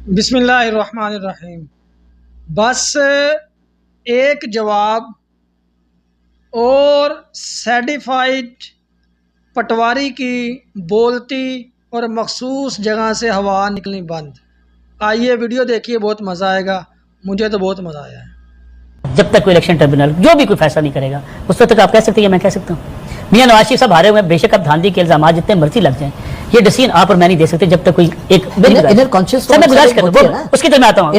بسم اللہ الرحمن الرحیم۔ بس ایک جواب اور سرٹیفائیڈ پٹواری کی بولتی اور مخصوص جگہ سے ہوا نکلنی بند۔ آئیے ویڈیو دیکھیے، بہت مزہ آئے گا، مجھے تو بہت مزہ آیا ہے۔ جب تک کوئی الیکشن ٹریبونل جو بھی کوئی فیصلہ نہیں کرے گا اس وقت تک آپ کہہ سکتے ہیں میں کہہ سکتا ہوں میاں نواز شریف صاحب ہارے ہوئے ہیں، بے شک اب دھاندلی کے الزامات جتنے مرضی لگ جائیں، یہ ڈیسیژن آپ اور میں نہیں دے سکتے جب تک کوئی ایک میں گزارش کرتا ہوں اس کی طرف میں آتا ہوں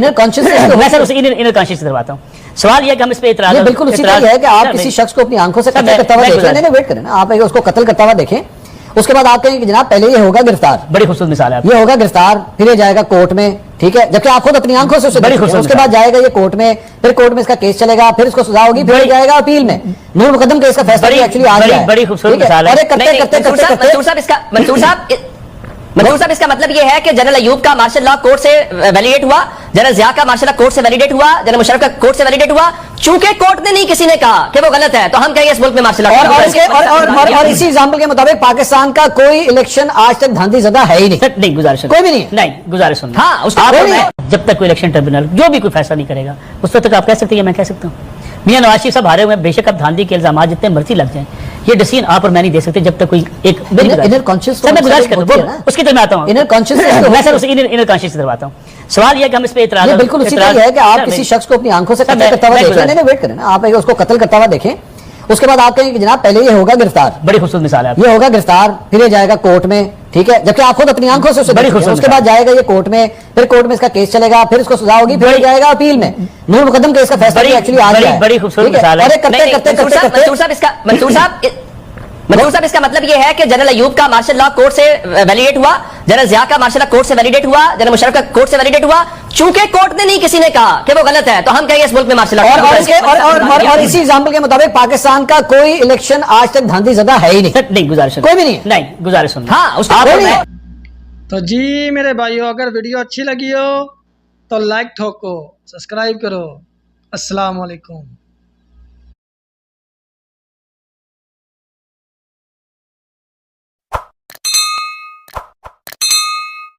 میں سر اسے انر کانشیس کی طرف آتا ہوں۔ سوال یہ ہے کہ ہم اس پہ اعتراض بالکل اسی طرح ہے کہ آپ کسی شخص کو اپنی آنکھوں سے قتل کرتا ہوا دیکھیں، ویٹ کریں نا، آپ اس کو قتل کرتا ہوا دیکھیں، اس کے بعد آپ کہیں کہ جناب پہلے یہ ہوگا گرفتار، بڑی خوبصورت مثال ہے، یہ ہوگا گرفتار، پھر یہ جائے گا کورٹ میں، ٹھیک ہے، جبکہ آپ خود اپنی آنکھوں سے اسے دیکھیں، اس کے بعد جائے گا یہ کورٹ میں، پھر کورٹ میں اس کا کیس چلے گا، پھر اس کو سزا ہوگی، پھر جائے گا اپیل میں، نور مقدم کیس کا فیصلہ ایکچولی آ گیا ہے، بڑی خوبصورت مثال ہے۔ منصور صاحب اس کا مطلب یہ ہے کہ جنرل ایوب کا مارشل لا کورٹ سے ویلیڈیٹ ہوا، جنرل ضیاء کا مارشل لا کورٹ سے ویلیڈیٹ ہوا، جنرل مشرف کا کورٹ سے ویلیڈیٹ ہوا، چونکہ کورٹ نے نہیں کسی نے کہا کہ وہ غلط ہے تو ہم کہیں اس ملک میں مارشل لا اور اسی ایگزامپل کے مطابق پاکستان کا کوئی الیکشن آج تک دھاندلی زدہ ہے ہی نہیں، گزارش کوئی بھی نہیں، گزارش سن ہاں جب تک کوئی الیکشن ٹریبونل جو بھی کوئی فیصلہ نہیں کرے گا اس وقت تک آپ کہہ سکتے ہیں میں کہہ سکتا ہوں میاں نواز شریف صاحب ہارے ہوئے ہیں، بے شک اب دھاندلی کے الزامات جتنے مرضی لگ جائیں، یہ ڈیسیژن آپ اور میں نہیں دے سکتے جب تک کوئی ایک میں گزارش کرتا ہوں اس کی طرف میں آتا ہوں میں سر اسے انر کانشیس کی طرف آتا ہوں۔ سوال یہ ہے کہ ہم اس پہ اعتراض بالکل اسی طرح ہے کہ آپ کسی شخص کو اپنی آنکھوں سے قتل کرتا ہوا دیکھیں، ویٹ کریں نا، آپ اس کو قتل کرتا ہوا دیکھیں، اس کے بعد آپ کہیں کہ جناب پہلے یہ ہوگا گرفتار، بڑی خوبصورت مثال ہے، یہ ہوگا گرفتار، پھر یہ جائے گا کورٹ میں، ٹھیک ہے، جبکہ آپ خود اپنی آنکھوں سے اسے دیکھیں، اس کے بعد جائے گا یہ کورٹ میں، پھر کورٹ میں اس کا کیس چلے گا، پھر اس کو سزا ہوگی، پھر جائے گا اپیل میں، نور مقدم کیس کا فیصلہ ایکچولی آ گیا ہے، بڑی خوبصورت مثال ہے۔ منصور صاحب اس کا مطلب یہ ہے کہ جنرل ایوب کا مارشل لا کورٹ سے ویلیڈیٹ ہوا، جنرل ضیاء کا مارشل لا کورٹ سے ویلیڈیٹ ہوا، جنرل مشرف کا کورٹ سے ویلیڈیٹ ہوا، چونکہ کورٹ نے نہیں کسی نے کہا کہ وہ غلط ہے تو ہم کہیں اس ملک میں مارشل لا اور اسی ایگزامپل کے مطابق پاکستان کا کوئی الیکشن آج تک دھاندلی زدہ ہے ہی نہیں، گزارش کوئی بھی نہیں، گزارش سن ہاں تو جی میرے بھائیو، اگر ویڈیو اچھی لگی ہو تو لائک ٹھوکو، سبسکرائب کرو۔ السلام علیکم۔